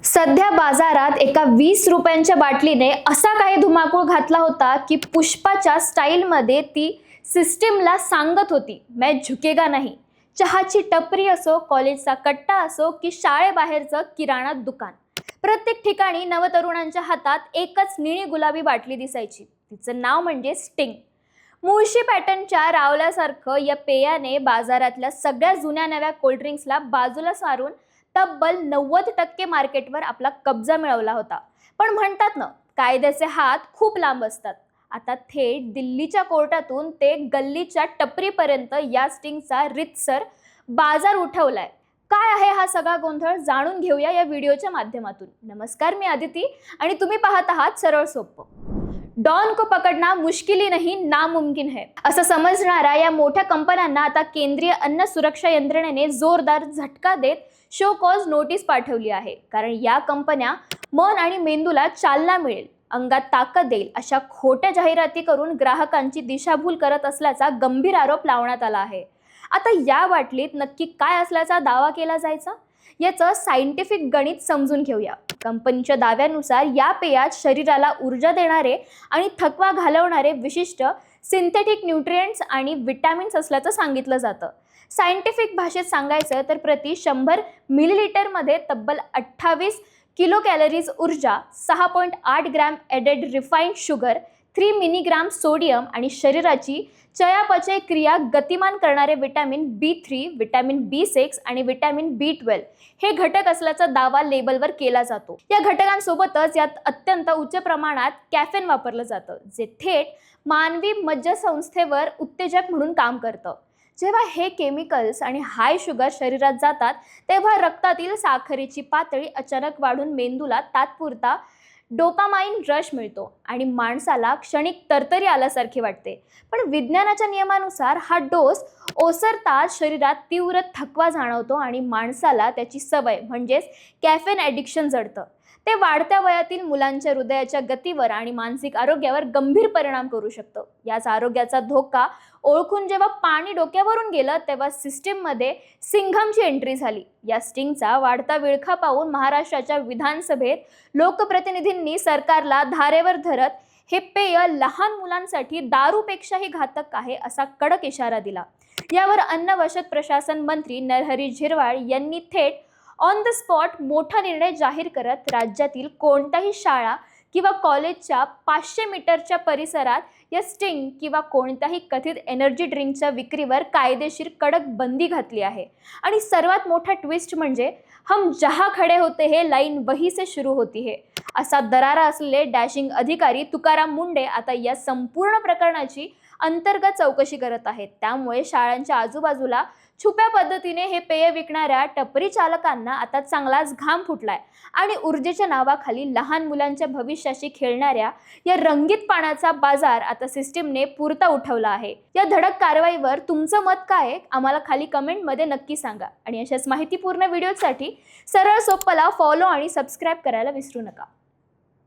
सध्या बाजारात एका 20 रुपयांच्या बाटलीने असा काही धुमाकूळ घातला होता की पुष्पाच्या स्टाईलमध्ये ती सिस्टीमला सांगत होती, मैं झुकेगा नहीं. चहाची टपरी असो, कॉलेजचा कट्टा असो की शाळेबाहेरचं किराणा दुकान, प्रत्येक ठिकाणी नवतरुणांच्या हातात एकच निळी गुलाबी बाटली दिसायची. तिचं नाव म्हणजे स्टिंग. मुळशी पॅटर्नच्या रावल्यासारखं या पेयाने बाजारातल्या सगळ्या जुन्या नव्या कोल्ड्रिंक्सला बाजूला सारून तब्बल 90% मार्केटवर आपला कब्जा मिळवला होता. पण म्हणतात ना, कायद्याचे हात खूप लांब असतात. आता थेट दिल्लीच्या कोर्टातून ते गल्लीच्या टपरीपर्यंत या स्टिंगचा रितसर बाजार उठवलाय. काय आहे हा सगळा गोंधळ, जाणून घेऊया या व्हिडिओच्या माध्यमातून. नमस्कार, मी आदिती आणि तुम्ही पाहत आहात सरळ सोप्पं. डॉन को पकडना मुश्किल ही नहीं, नामुमकिन है असं समजणाऱ्या या मोठ्या कंपन्यांना आता केंद्रीय अन्न सुरक्षा यंत्रणेने जोरदार झटका देत शो कॉज नोटीस पाठवली आहे. कारण या कंपन्या मन आणि मेंदूला चालना मिळेल, अंगात ताकद देईल अशा खोट्या जाहिराती करून ग्राहकांची दिशाभूल करत असल्याचा गंभीर आरोप लावण्यात आला आहे. आता या बाटलीत नक्की काय असल्याचा दावा केला जायचा, याचं सायंटिफिक गणित समजून घेऊया. कंपनीच्या दाव्यानुसार या पेयात शरीराला ऊर्जा देणारे आणि थकवा घालवणारे विशिष्ट सिंथेटिक न्यूट्रिएंट्स आणि विटॅमिन्स असल्याचं सांगितलं जातं. सायंटिफिक भाषेत सांगायचं तर प्रति 100 मिलीलिटरमध्ये तब्बल 28 किलो कॅलरीज ऊर्जा, 6.8 gram added refined sugar, 3 milligram sodium आणि शरीराची चयापचय क्रिया गतिमान करणारे विटॅमिन B3, विटॅमिन B6 आणि विटॅमिन B12 हे घटक असल्याचा दावा लेबलवर केला जातो. या घटकांसोबतच यात अत्यंत उच्च प्रमाणात कॅफेन वापरलं जातं, जे थेट मानवी मज्जासंस्थेवर उत्तेजक म्हणून काम करतं. जेव्हा हे केमिकल्स आणि हाय शुगर शरीरात जातात तेव्हा रक्तातील साखरेची पातळी अचानक वाढून मेंदूला तात्पुरता डोपामाइन रश मिळतो आणि माणसाला क्षणिक तरतरी आल्यासारखे वाटते. पण विज्ञानाच्या नियमानुसार हा डोस ओसरताच शरीरात तीव्र थकवा जाणवतो आणि माणसाला त्याची सवय म्हणजेच कॅफेन ॲडिक्शन जडतं. ते वाढत्या वयातील मुलांच्या हृदयाच्या गतीवर आणि मानसिक आरोग्यावर गंभीर परिणाम करू शकतं. याच आरोग्याचा धोका ओळखून जेव्हा पाणी डोक्यावरून गेलं तेव्हा सिस्टीममध्ये सिंघमची एंट्री झाली. या स्टिंगचा वाढता विळखा पाहून महाराष्ट्राच्या विधानसभेत लोकप्रतिनिधींनी सरकारला धारेवर धरत हे पेय लहान मुलांसाठी दारूपेक्षाही घातक आहे असा कडक इशारा दिला. यावर अन्न वशद प्रशासन मंत्री नरहरी झिरवाळ यांनी थेट ऑन द स्पॉट मोठा निर्णय जाहीर करत राज्यातील कोणत्याही शाळा किंवा कॉलेजच्या 500 मीटरच्या परिसरात या स्टिंग किंवा कोणत्याही कथित एनर्जी ड्रिंकच्या विक्रीवर कायदेशीर कडक बंदी घातली आहे. आणि सर्वात मोठा ट्विस्ट म्हणजे हम जहां खडे होते हे लाईन वही से शुरू होती है असा दरारा असलेले डॅशिंग अधिकारी तुकाराम मुंडे आता या संपूर्ण प्रकरणाची अंतर्गत चौकशी करत आहेत. त्यामुळे शाळांच्या आजूबाजूला छुप्या पद्धतीने हे पेय विकणाऱ्या टपरी चालकांना आता चांगलाच घाम फुटलाय आणि ऊर्जेच्या नावाखाली लहान मुलांच्या भविष्याशी खेळणाऱ्या या रंगीत पाण्याचा बाजार आता सिस्टीमने पुरता उठवला आहे. या धडक कारवाईवर तुमचं मत काय आहे आम्हाला खाली कमेंटमध्ये नक्की सांगा. आणि अशाच माहितीपूर्ण व्हिडिओसाठी सरळ सोप्पला फॉलो आणि सबस्क्राईब करायला विसरू नका.